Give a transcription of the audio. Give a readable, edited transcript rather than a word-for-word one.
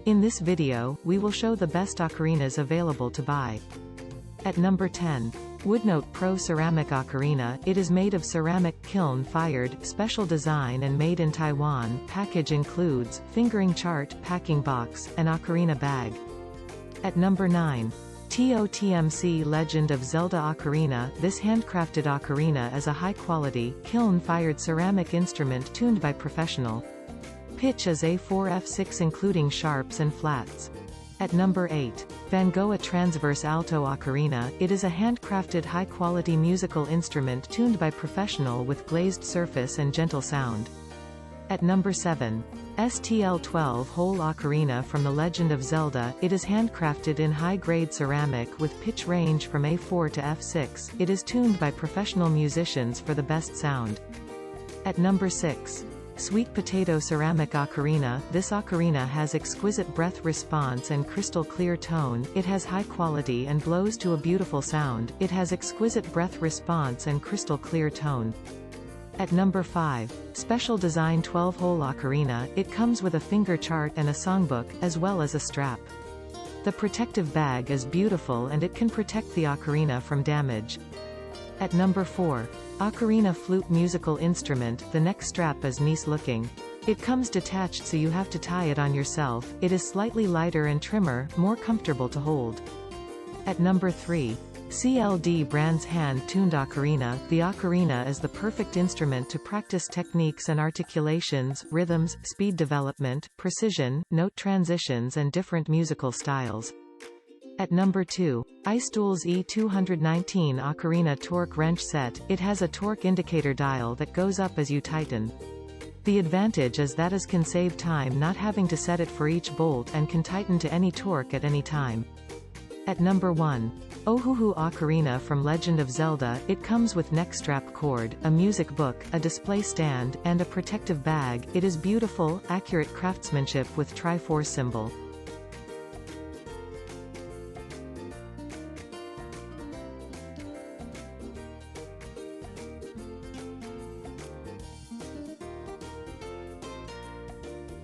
In this video, we will show the best ocarinas available to buy. At number 10. Woodnote Pro Ceramic Ocarina. It is made of ceramic, kiln-fired, special design and made in Taiwan. Package includes, fingering chart, packing box, and ocarina bag. At number 9. TOTMC Legend of Zelda Ocarina. This handcrafted ocarina is a high-quality, kiln-fired ceramic instrument tuned by professional. Pitch is A4F6 including sharps and flats. At number 8. Vangoa Transverse Alto Ocarina. It is a handcrafted high-quality musical instrument tuned by professional with glazed surface and gentle sound. At number 7. STL12 Whole Ocarina from The Legend of Zelda. It is handcrafted in high-grade ceramic with pitch range from A4 to F6. It is tuned by professional musicians for the best sound. At number 6. Sweet Potato Ceramic Ocarina. This ocarina has exquisite breath response and crystal clear tone. It has high quality and blows to a beautiful sound. It has exquisite breath response and crystal clear tone. At number 5. Special Design 12-Hole Ocarina. It comes with a finger chart and a songbook, as well as a strap. The protective bag is beautiful and it can protect the ocarina from damage. At number 4. Ocarina Flute Musical Instrument. The neck strap is nice-looking. It comes detached so you have to tie it on yourself. It is slightly lighter and trimmer, more comfortable to hold. At number 3. CLD Brand's Hand-Tuned Ocarina. The ocarina is the perfect instrument to practice techniques and articulations, rhythms, speed development, precision, note transitions and different musical styles. At number 2. Icetoolz E219 Ocarina Torque Wrench Set. It has a torque indicator dial that goes up as you tighten. The advantage is that it can save time not having to set it for each bolt and can tighten to any torque at any time. At number 1. Ohuhu Ocarina from Legend of Zelda. It comes with neck strap cord, a music book, a display stand, and a protective bag. It is beautiful, accurate craftsmanship with Triforce symbol.